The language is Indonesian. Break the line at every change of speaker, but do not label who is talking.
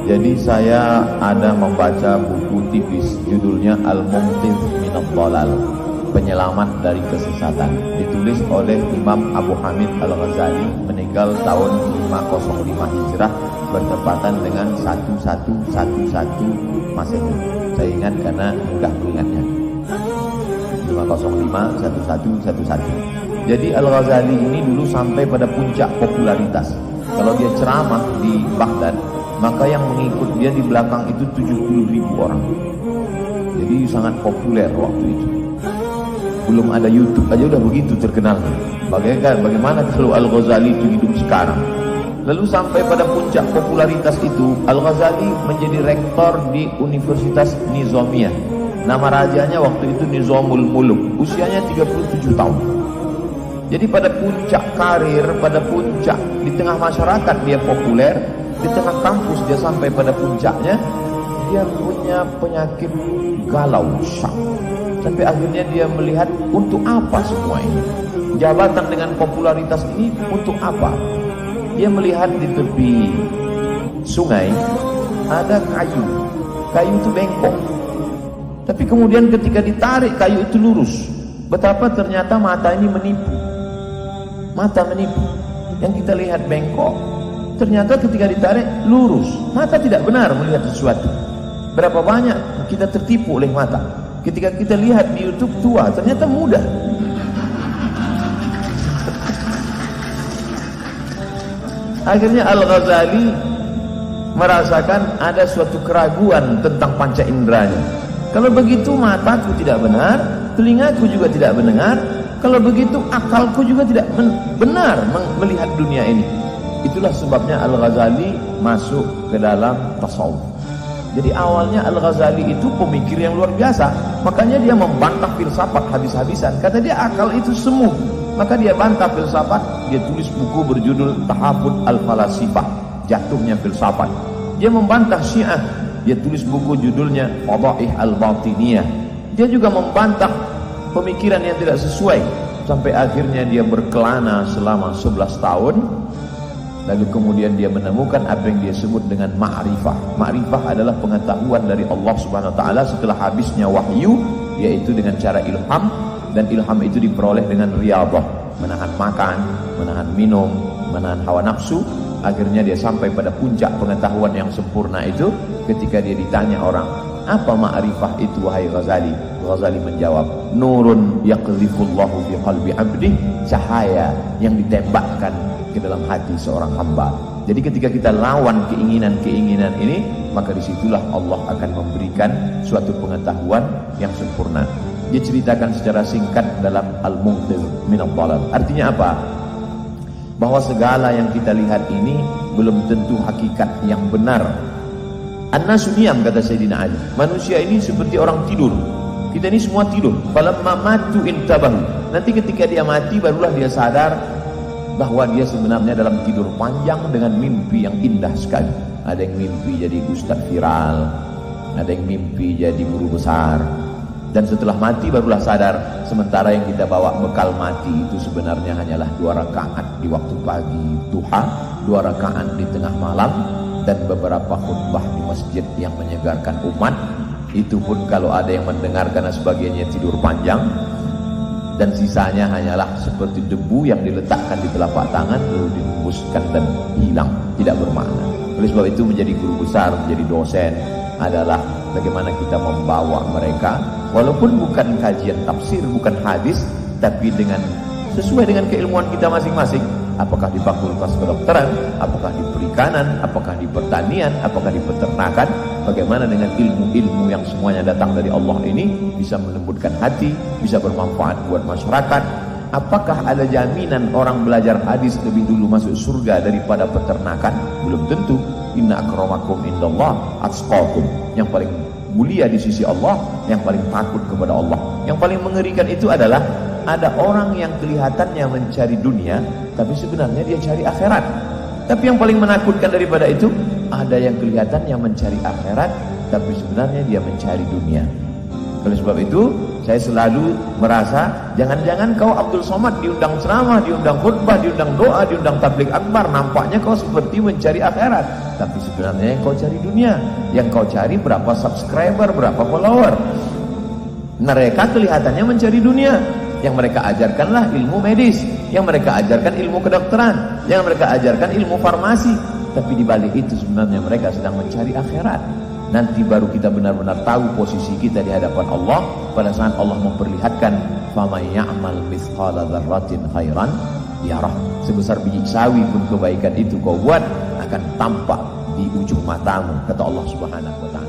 Jadi saya ada membaca buku tipis judulnya Al-Munqidh Minadh Dhalal, penyelamat dari kesesatan, ditulis oleh Imam Abu Hamid Al-Ghazali, meninggal tahun 505 Hijrah bertepatan dengan 1111 Masehi. Saya ingat karena mudah mengingatnya. 505 1111. Jadi Al-Ghazali ini dulu sampai pada puncak popularitas. Kalau dia ceramah di Baghdad, maka yang mengikut dia di belakang itu 70.000 orang. Jadi sangat populer waktu itu. Belum ada YouTube aja udah begitu terkenal. Bagaimana kalau Al-Ghazali itu hidup sekarang? Lalu sampai pada puncak popularitas itu, Al-Ghazali menjadi rektor di Universitas Nizamiyah. Nama rajanya waktu itu Nizamul Muluk. Usianya 37 tahun. Jadi pada puncak karir, pada puncak di tengah masyarakat dia populer, di tengah kampus dia sampai pada puncaknya, dia punya penyakit galau, syak. Sampai akhirnya dia melihat untuk apa semua ini? Jabatan dengan popularitas ini untuk apa? Dia melihat di tepi sungai ada kayu. Kayu itu bengkok. Tapi kemudian ketika ditarik kayu itu lurus. Betapa ternyata mata ini menipu. Mata menipu. Yang kita lihat bengkok, ternyata ketika ditarik lurus. Mata tidak benar melihat sesuatu. Berapa banyak kita tertipu oleh mata. Ketika kita lihat di YouTube tua, ternyata muda. Akhirnya Al-Ghazali merasakan ada suatu keraguan tentang panca inderanya. Kalau begitu mataku tidak benar, telingaku juga tidak mendengar. Kalau begitu akalku juga tidak benar melihat dunia ini. Itulah sebabnya Al-Ghazali masuk ke dalam tasawuf. Jadi awalnya Al-Ghazali itu pemikir yang luar biasa. Makanya dia membantah filsafat habis-habisan. Kata dia akal itu semu. Maka dia bantah filsafat. Dia tulis buku berjudul Tahafut Al-Falasifah, jatuhnya filsafat. Dia membantah Syiah. Dia tulis buku judulnya Fadaih Al-Batiniyah. Dia juga membantah pemikiran yang tidak sesuai. Sampai akhirnya dia berkelana selama 11 tahun. Lalu kemudian dia menemukan apa yang dia sebut dengan ma'rifah. Ma'rifah adalah pengetahuan dari Allah Subhanahu wa taala setelah habisnya wahyu, yaitu dengan cara ilham, dan ilham itu diperoleh dengan riyadhah, menahan makan, menahan minum, menahan hawa nafsu. Akhirnya dia sampai pada puncak pengetahuan yang sempurna itu ketika dia ditanya orang, "Apa ma'rifah itu wahai Ghazali?" Ghazali menjawab, "Nurun yaqdhifullahu fi qalbi 'abdi", cahaya yang ditembakkan ke dalam hati seorang hamba. Jadi ketika kita lawan keinginan-keinginan ini, maka disitulah Allah akan memberikan suatu pengetahuan yang sempurna. Dia ceritakan secara singkat dalam Al-Munqidh Minadh Dhalal. Artinya apa? Bahwa segala yang kita lihat ini belum tentu hakikat yang benar. An-nasu niyam, kata Sayyidina Ali. Manusia ini seperti orang tidur. Kita ini semua tidur. Falamma matu intabahu. Nanti ketika dia mati barulah dia sadar bahwa dia sebenarnya dalam tidur panjang dengan mimpi yang indah sekali. Ada yang mimpi jadi ustaz viral, ada yang mimpi jadi guru besar. Dan setelah mati barulah sadar, sementara yang kita bawa bekal mati itu sebenarnya hanyalah 2 rakaat di waktu pagi duha, 2 rakaat di tengah malam, dan beberapa khutbah di masjid yang menyegarkan umat. Itu pun kalau ada yang mendengar, karena sebagiannya tidur panjang, dan sisanya hanyalah seperti debu yang diletakkan di telapak tangan lalu dihembuskan dan hilang, tidak bermakna. Oleh sebab itu menjadi guru besar, menjadi dosen adalah bagaimana kita membawa mereka, walaupun bukan kajian tafsir, bukan hadis, tapi dengan sesuai dengan keilmuan kita masing-masing. Apakah di fakultas kedokteran, apakah di perikanan, apakah di pertanian, apakah di peternakan, bagaimana dengan ilmu-ilmu yang semuanya datang dari Allah ini bisa melembutkan hati, bisa bermanfaat buat masyarakat. Apakah ada jaminan orang belajar hadis lebih dulu masuk surga daripada peternakan? Belum tentu. Inna akramakum indallah atqakum. Yang paling mulia di sisi Allah, yang paling takut kepada Allah. Yang paling mengerikan itu adalah ada orang yang kelihatannya mencari dunia, tapi sebenarnya dia cari akhirat. Tapi yang paling menakutkan daripada itu, ada yang kelihatannya mencari akhirat, tapi sebenarnya dia mencari dunia. Oleh sebab itu, Saya selalu merasa jangan-jangan kau Abdul Somad diundang ceramah, diundang khutbah, diundang doa, diundang tabligh akbar, nampaknya kau seperti mencari akhirat, tapi sebenarnya yang kau cari dunia. Yang kau cari berapa subscriber, berapa follower. Mereka kelihatannya mencari dunia. Yang mereka ajarkanlah ilmu medis, yang mereka ajarkan ilmu kedokteran, yang mereka ajarkan ilmu farmasi, tapi di balik itu sebenarnya mereka sedang mencari akhirat. Nanti baru kita benar-benar tahu posisi kita di hadapan Allah pada saat Allah memperlihatkan faman ya'mal mithqala dzarratin khairan yarah. Sebesar biji sawi pun kebaikan itu kau buat akan tampak di ujung matamu, kata Allah Subhanahu wa taala.